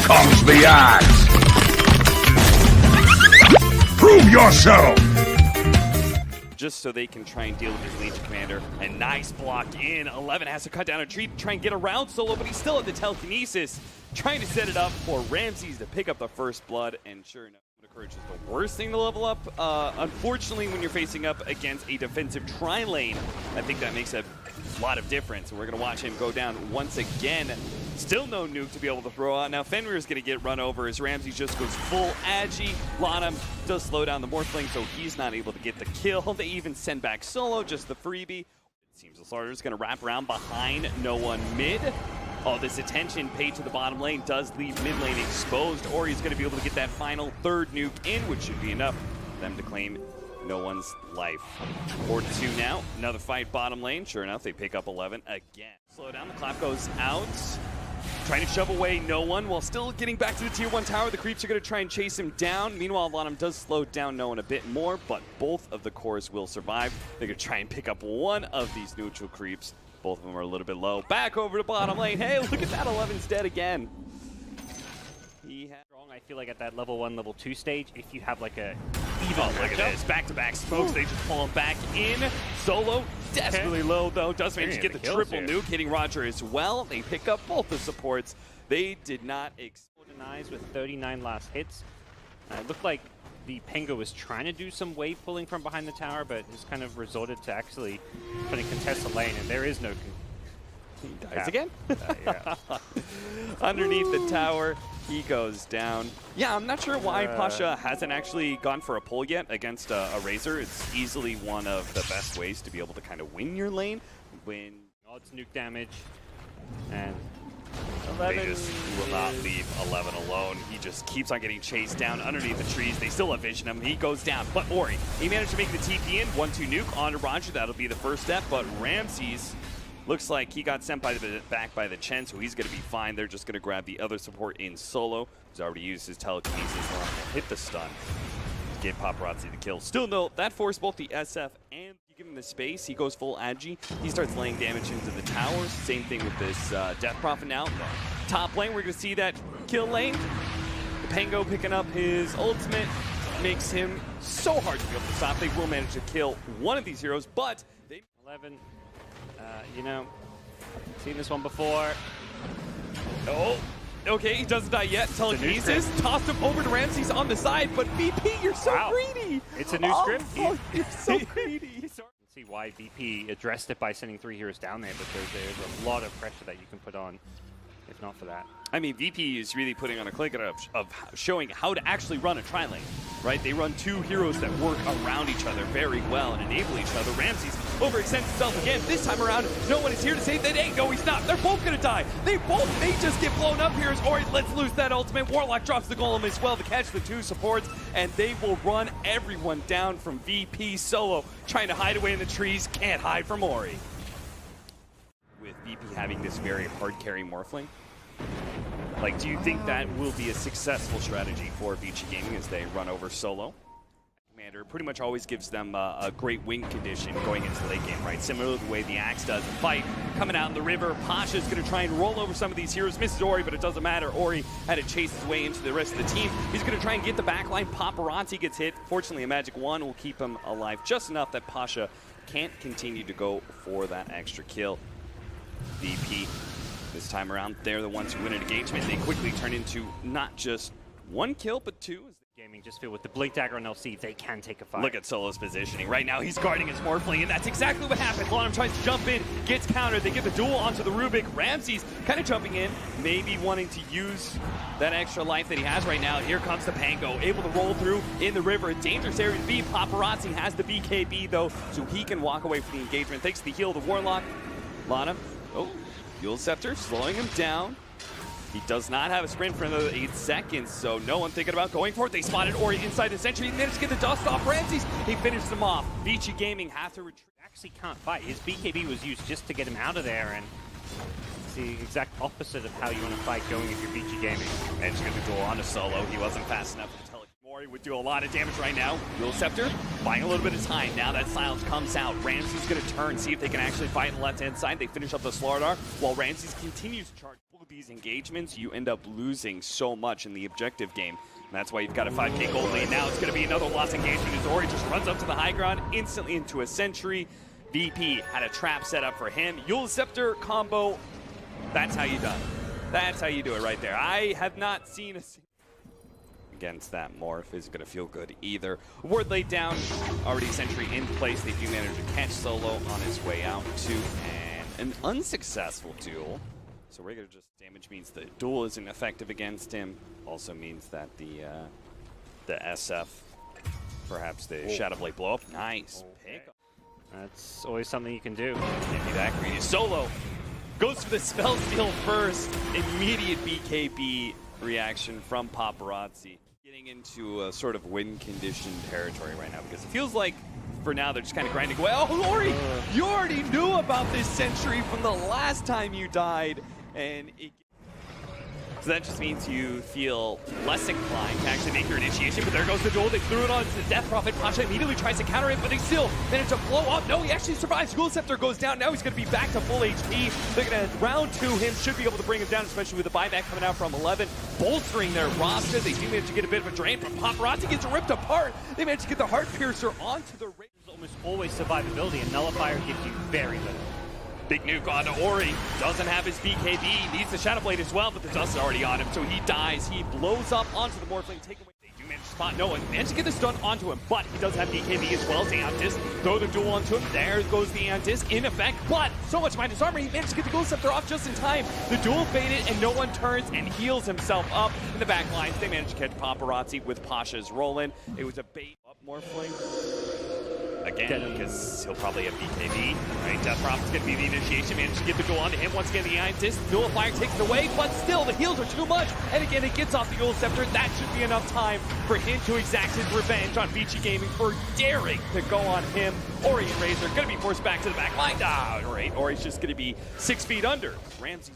comes the axe! Prove yourself! Just so they can try and deal with his Legion Commander. And nice block in. 11 has to cut down a tree to try and get around Solo, but he's still at the telekinesis, trying to set it up for Ramses to pick up the first blood. And sure enough, Courage is the worst thing to level up. Unfortunately, when you're facing up against a defensive tri-lane, I think that makes a lot of difference. We're going to watch him go down once again. Still no nuke to be able to throw out. Now Fenrir's going to get run over as Ramses just goes full agi. Lana does slow down the Morphling, so he's not able to get the kill. They even send back Solo, just the freebie. It seems the starter's going to wrap around behind no one mid. Oh, this attention paid to the bottom lane does leave mid lane exposed. Ori's going to be able to get that final third nuke in, which should be enough for them to claim no one's life. 4-2 now. Another fight bottom lane. Sure enough, they pick up 11 again. Slow down. The clap goes out. Trying to shove away no one while still getting back to the tier 1 tower. The creeps are going to try and chase him down. Meanwhile, Lonham does slow down no one a bit more, but both of the cores will survive. They're going to try and pick up one of these neutral creeps. Both of them are a little bit low. Back over to bottom lane. Hey, look at that. 11's dead again. He had strong. I feel like at that level 1, level 2 stage, if you have like a even look at this. Back-to-back smokes. They just pull him back in. Solo desperately low, though. Does manage to get the triple nuke, hitting Roger as well. They pick up both the supports. They did not denies with 39 last hits. It looked like the Pengo was trying to do some wave pulling from behind the tower, but has kind of resorted to actually trying to contest the lane, and there is no... He dies again? Yeah. Underneath the tower, he goes down. Yeah, I'm not sure why Pasha hasn't actually gone for a pull yet against a Razor. It's easily one of the best ways to be able to kind of win your lane. Odds nuke damage, and 11. They just will not leave 11 alone. He just keeps on getting chased down underneath the trees. They still have vision him. He goes down. But Ori, he managed to make the TP in. 1-2 nuke onto Roger. That'll be the first step. But Ramses looks like he got sent back by the Chen, so he's going to be fine. They're just going to grab the other support in Solo. He's already used his telekinesis. Hit the stun. Give Paparazzi the kill. Still, though, that forced both the SF and you give him the space. He goes full agi. He starts laying damage into the towers. Same thing with this Death Prophet now. Top lane, we're going to see that kill lane. The Pango picking up his ultimate makes him so hard to be able to stop. They will manage to kill one of these heroes, but they... 11, you know, seen this one before. Oh, okay, he doesn't die yet. Telekinesis tossed him over to Ramses on the side, but VP, you're so greedy. It's a new script. Oh, you're so greedy. See why VP addressed it by sending 3 heroes down there, because there's a lot of pressure that you can put on if not for that. I mean, VP is really putting on a click of showing how to actually run a tri-lane, right? They run 2 heroes that work around each other very well and enable each other. Ramses overextends himself again. This time around, no one is here to save that. Hey, no, he's not. They're both going to die. They may just get blown up here as Ori lets loose that ultimate. Warlock drops the golem as well to catch the 2 supports, and they will run everyone down from VP. Solo trying to hide away in the trees. Can't hide from Ori. With VP having this very hard carry Morphling, like, do you think that will be a successful strategy for Vici Gaming as they run over Solo? Commander pretty much always gives them a great win condition going into the late game, right? Similar to the way the Axe does the fight. Coming out in the river, Pasha's going to try and roll over some of these heroes. Misses Ori, but it doesn't matter. Ori had to chase his way into the rest of the team. He's going to try and get the backline. Paparazzi gets hit. Fortunately, a magic wand will keep him alive just enough that Pasha can't continue to go for that extra kill. VP, this time around, they're the ones who win an engagement. They quickly turn into not just 1 kill, but 2. Gaming just feel with the Blink Dagger on LC, they can take a fight. Look at Solo's positioning. Right now, he's guarding his Morphling, and that's exactly what happened. Lonham tries to jump in, gets countered. They get the duel onto the Rubik. Ramses kind of jumping in, maybe wanting to use that extra life that he has right now. Here comes the Pango, able to roll through in the river. Dangerous area to be. Paparazzi has the BKB, though, so he can walk away from the engagement. Thanks to the heal of the Warlock. Lana, Fuel Scepter slowing him down. He does not have a sprint for another 8 seconds, so no one thinking about going for it. They spotted Ori inside the sentry. He managed to get the dust off Ramses. He finishes him off. Vici Gaming have to retreat. Actually can't fight. His BKB was used just to get him out of there, and it's the exact opposite of how you want to fight going if you're Vici Gaming. And to get the duel onto Solo. He wasn't fast enough to tell it. Ori would do a lot of damage right now. Dual Scepter buying a little bit of time. Now that silence comes out, Ramses going to turn, see if they can actually fight on the left-hand side. They finish up the Slardar while Ramses continues to charge. With these engagements, you end up losing so much in the objective game. And that's why you've got a 5k gold lead. Now it's going to be another lost engagement as Ori just runs up to the high ground, instantly into a sentry. VP had a trap set up for him. Dual Scepter combo, that's how you done. That's how you do it right there. I have not seen a against that morph is going to feel good either. Ward laid down, already sentry in place. They do manage to catch Solo on his way out too, and an unsuccessful duel. So regular just damage means the duel isn't effective against him. Also means that the SF, perhaps the Shadow Blade blow up. Nice pick. That's always something you can do. Can't be that greedy. Solo goes for the spell steal first. Immediate BKB reaction from Paparazzi. Getting into a sort of win-conditioned territory right now because it feels like for now they're just kind of grinding away. Oh, Ori, you already knew about this sentry from the last time you died. And so that just means you feel less inclined to actually make your initiation, but there goes the duel. They threw it on to the Death Prophet. Pasha immediately tries to counter it, but they still manage to blow up. No, he actually survives. Dual Scepter goes down. Now he's going to be back to full HP. They're going to round 2 him. Should be able to bring him down, especially with the buyback coming out from 11. Bolstering their roster. They do manage to get a bit of a drain from Paparazzi. Gets ripped apart. They manage to get the Heart Piercer onto the ring. There's almost always survivability, and Nullifier gives you very little. Big nuke onto Ori. Doesn't have his BKB. Needs the Shadow Blade as well, but the dust is already on him, so he dies. He blows up onto the Morphling. Take away. They do manage to spot no one. Managed to get this done onto him, but he does have BKB as well as Aeon-Disc. Throw the duel onto him. There goes the Aeon-Disc in effect, but so much minus armor. He managed to get the Dual Scepter off just in time. The duel faded, and no one turns and heals himself up. In the back lines, they managed to catch Paparazzi with Pasha's roll-in. It was a bait up Morphling. Again, because he'll probably have BKB, right? Death Prophet's going to be the initiation. Managed to get the duel onto him. Once again, the Aeon-Disc. Nullifier takes it away, but still, the heals are too much. And again, it gets off the Dual Scepter. That should be enough time for him to exact his revenge on Vici Gaming for daring to go on him. Ori and Razor going to be forced back to the back line. Ah, all right. Ori's just going to be 6 feet under. Ramsey.